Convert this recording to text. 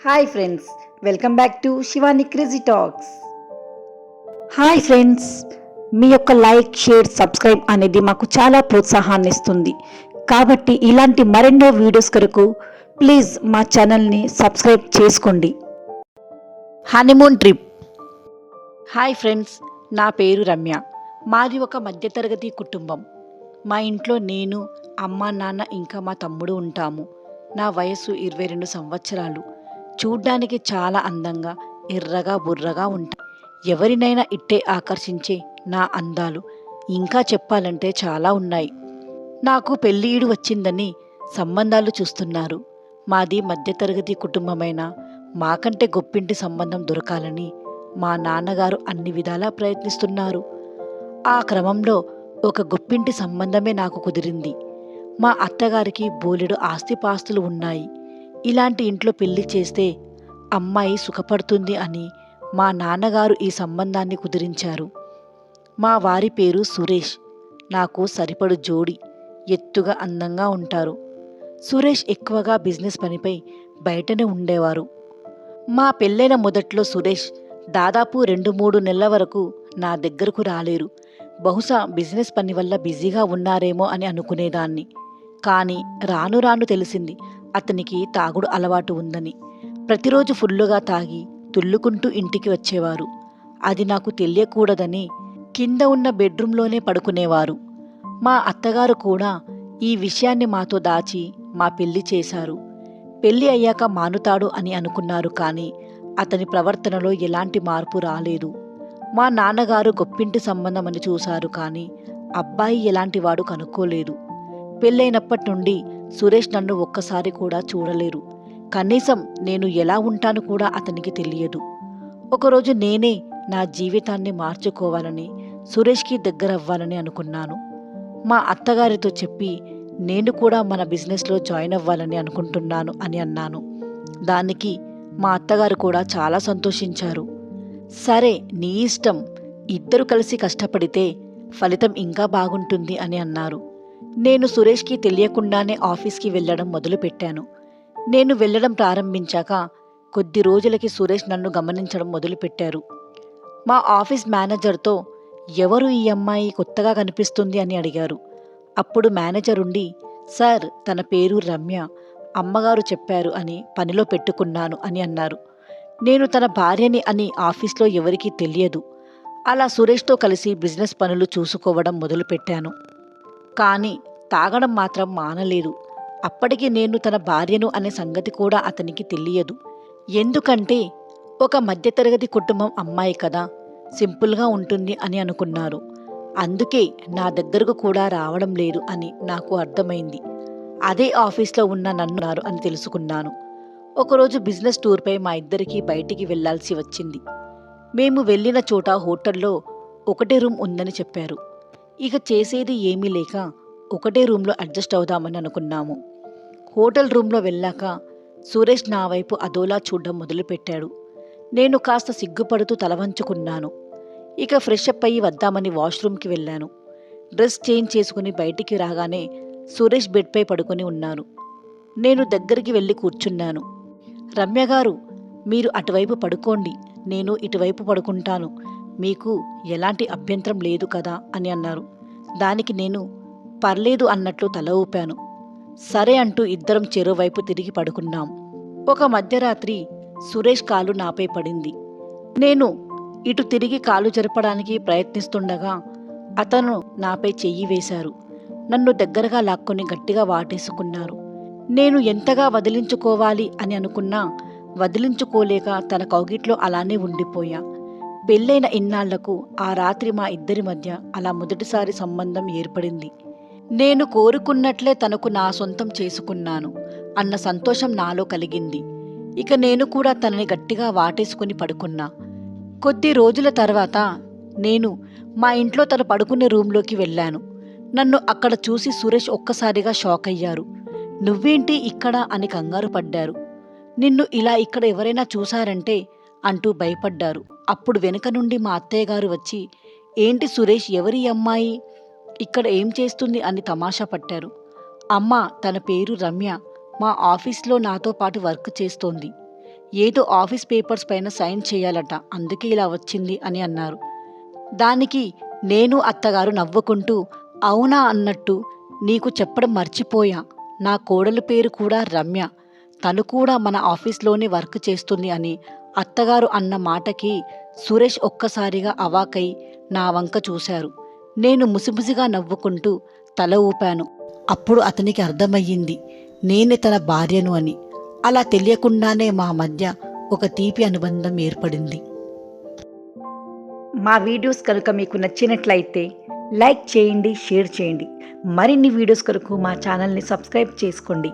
Hi friends, welcome back to Shivani crazy talks. Hi friends, మీ యొక్క like, share, subscribe అనేది మాకు చాలా ప్రోత్సాహాన్ని ఇస్తుంది. కాబట్టి ఇలాంటి మరెన్నో వీడియోస్ కొరకు ప్లీజ్ మా ఛానల్ని సబ్స్క్రైబ్ చేసుకోండి. Honeymoon trip. హాయ్ ఫ్రెండ్స్, నా పేరు రమ్య. మాది ఒక మధ్యతరగతి కుటుంబం. మా ఇంట్లో నేను, అమ్మ, నాన్న ఇంకా మా తమ్ముడు ఉంటాము. నా వయసు 22 సంవత్సరాలు. చూడ్డానికి చాలా అందంగా, ఎర్రగా, బుర్రగా ఉంటాయి. ఎవరినైనా ఇట్టే ఆకర్షించే నా అందాలు ఇంకా చెప్పాలంటే చాలా ఉన్నాయి. నాకు పెళ్ళిడు వచ్చిందని సంబంధాలు చూస్తున్నారు. మాది మధ్యతరగతి కుటుంబమైన మాకంటే గొప్పింటి సంబంధం దొరకాలని మా నాన్నగారు అన్ని విధాలా ప్రయత్నిస్తున్నారు. ఆ క్రమంలో ఒక గొప్పింటి సంబంధమే నాకు కుదిరింది. మా అత్తగారికి బోలెడు ఆస్తిపాస్తులు ఉన్నాయి. ఇలాంటి ఇంట్లో పెళ్లి చేస్తే అమ్మాయి సుఖపడుతుంది అని మా నాన్నగారు ఈ సంబంధాన్ని కుదిరించారు. మా వారి పేరు సురేష్. నాకు సరిపడు జోడి. ఎత్తుగా, అందంగా ఉంటారు. సురేష్ ఎక్కువగా బిజినెస్ పనిపై బయటనే ఉండేవారు. మా పెళ్ళైన మొదట్లో సురేష్ దాదాపు 2-3 నెలల వరకు నా దగ్గరకు రాలేరు. బహుశా బిజినెస్ పని వల్ల బిజీగా ఉన్నారేమో అని అనుకునేదాన్ని. కానీ రాను రాను తెలిసింది అతనికి తాగుడు అలవాటు ఉందని. ప్రతిరోజు ఫుల్లుగా తాగి తుల్లుకుంటూ ఇంటికి వచ్చేవారు. అది నాకు తెలియకూడదని కింద ఉన్న బెడ్రూమ్లోనే పడుకునేవారు. మా అత్తగారు కూడా ఈ విషయాన్ని మాతో దాచి మా పెళ్లి చేశారు. పెళ్లి అయ్యాక మానుతాడు అని అనుకున్నారు. కానీ అతని ప్రవర్తనలో ఎలాంటి మార్పు రాలేదు. మా నాన్నగారు గొప్పింటి సంబంధం అని చూశారు. కానీ అబ్బాయి ఎలాంటివాడు కనుక్కోలేదు. పెళ్ళైనప్పటి నుండి సురేష్ నన్ను ఒక్కసారి కూడా చూడలేరు. కనీసం నేను ఎలా ఉంటాను కూడా అతనికి తెలియదు. ఒకరోజు నేనే నా జీవితాన్ని మార్చుకోవాలని, సురేష్కి దగ్గరవ్వాలని అనుకున్నాను. మా అత్తగారితో చెప్పి నేను కూడా మన బిజినెస్లో జాయిన్ అవ్వాలని అనుకుంటున్నాను అని అన్నాను. దానికి మా అత్తగారు కూడా చాలా సంతోషించారు. సరే, నీ ఇష్టం, ఇద్దరు కలిసి కష్టపడితే ఫలితం ఇంకా బాగుంటుంది అని అన్నారు. నేను సురేష్కి తెలియకుండానే ఆఫీస్కి వెళ్ళడం మొదలుపెట్టాను. నేను వెళ్ళడం ప్రారంభించాక కొద్ది రోజులకి సురేష్ నన్ను గమనించడం మొదలుపెట్టారు. మా ఆఫీస్ మేనేజర్తో ఎవరు ఈ అమ్మాయి కొత్తగా కనిపిస్తుంది అని అడిగారు. అప్పుడు మేనేజర్ ఉండి, సార్, తన పేరు రమ్య, అమ్మగారు చెప్పారు అని పనిలో పెట్టుకున్నాను అని అన్నారు. నేను తన భార్యని అని ఆఫీస్లో ఎవరికీ తెలియదు. అలా సురేష్తో కలిసి బిజినెస్ పనులు చూసుకోవడం మొదలుపెట్టాను. కానీ తాగడం మాత్రం మానలేదు. అప్పటికి నేను తన భార్యను అనే సంగతి కూడా అతనికి తెలియదు. ఎందుకంటే ఒక మధ్యతరగతి కుటుంబం అమ్మాయి కదా, సింపుల్గా ఉంటుంది అని అనుకున్నారు. అందుకే నా దగ్గరకు కూడా రావడం లేదు అని నాకు అర్థమైంది. అదే ఆఫీస్లో ఉన్న నన్ను అని తెలుసుకున్నాను. ఒకరోజు బిజినెస్ టూర్పై మా ఇద్దరికీ బయటికి వెళ్లాల్సి వచ్చింది. మేము వెళ్ళిన చోట హోటల్లో ఒకటే రూమ్ ఉందని చెప్పారు. ఇక చేసేది ఏమీ లేక ఒకటే రూమ్లో అడ్జస్ట్ అవుదామని అనుకున్నాము. హోటల్ రూమ్లో వెళ్ళాక సురేష్ నా వైపు అదోలా చూడడం మొదలుపెట్టాడు. నేను కాస్త సిగ్గుపడుతూ తలవంచుకున్నాను. ఇక ఫ్రెష్ అప్ అయ్యి వద్దామని వాష్రూమ్కి వెళ్ళాను. డ్రెస్ చేంజ్ చేసుకుని బయటికి రాగానే సురేష్ బెడ్పై పడుకొని ఉన్నారు. నేను దగ్గరికి వెళ్ళి కూర్చున్నాను. రమ్య గారు, మీరు అటువైపు పడుకోండి, నేను ఇటువైపు పడుకుంటాను, మీకు ఎలాంటి అభ్యంతరం లేదు కదా అని అన్నారు. దానికి నేను పర్లేదు అన్నట్లు తల ఊపాను. సరే అంటూ ఇద్దరం చెరోవైపు తిరిగి పడుకున్నాం. ఒక మధ్యరాత్రి సురేష్ కాలు నాపై పడింది. నేను ఇటు తిరిగి కాలు జరపడానికి ప్రయత్నిస్తుండగా అతను నాపై చెయ్యి వేశారు. నన్ను దగ్గరగా లాక్కొని గట్టిగా వాటేసుకున్నారు. నేను ఎంతగా వదిలించుకోవాలి అని అనుకున్నా వదిలించుకోలేక తన కౌగిట్లో అలానే ఉండిపోయా. పెళ్ళైన ఇన్నాళ్లకు ఆ రాత్రి మా ఇద్దరి మధ్య అలా మొదటిసారి సంబంధం ఏర్పడింది. నేను కోరుకున్నట్లే తనకు నా సొంతం చేసుకున్నాను అన్న సంతోషం నాలో కలిగింది. ఇక నేను కూడా తనని గట్టిగా వాటేసుకుని పడుకున్నా. కొద్ది రోజుల తర్వాత నేను మా ఇంట్లో తను పడుకునే రూంలోకి వెళ్ళాను. నన్ను అక్కడ చూసి సురేష్ ఒక్కసారిగా షాక్ అయ్యారు. నువ్వేంటి ఇక్కడ అని కంగారు పడ్డారు. నిన్ను ఇలా ఇక్కడ ఎవరైనా చూశారంటే అంటూ భయపడ్డారు. అప్పుడు వెనుక నుండి మా అత్తయ్య గారు వచ్చి, ఏంటి సురేష్, ఎవరి అమ్మాయి ఇక్కడ ఏం చేస్తుంది అని తమాషా పట్టారు. అమ్మ, తన పేరు రమ్య, మా ఆఫీస్లో నాతో పాటు వర్క్ చేస్తోంది. ఏదో ఆఫీస్ పేపర్స్ పైన సైన్ చేయాలట, అందుకే ఇలా వచ్చింది అని అన్నారు. దానికి నేను అత్తగారు నవ్వుకుంటూ అవునా అన్నట్టు, నీకు చెప్పడం మర్చిపోయా, నా కోడలు పేరు కూడా రమ్య, తను కూడా మన ఆఫీస్లోనే వర్క్ చేస్తుంది అని అత్తగారు అన్న మాటకి సురేష్ ఒక్కసారిగా అవాకై నా వంక చూశారు. నేను ముసిముసిగా నవ్వుకుంటూ తల ఊపాను. అప్పుడు అతనికి అర్థమయ్యింది నేనే తన భార్యను అని. అలా తెలియకుండానే మా మధ్య ఒక తీపి అనుబంధం ఏర్పడింది. మా వీడియోస్ కనుక మీకు నచ్చినట్లయితే లైక్ చేయండి, షేర్ చేయండి. మరిన్ని వీడియోస్ కొరకు మా ఛానల్ని సబ్స్క్రైబ్ చేసుకోండి.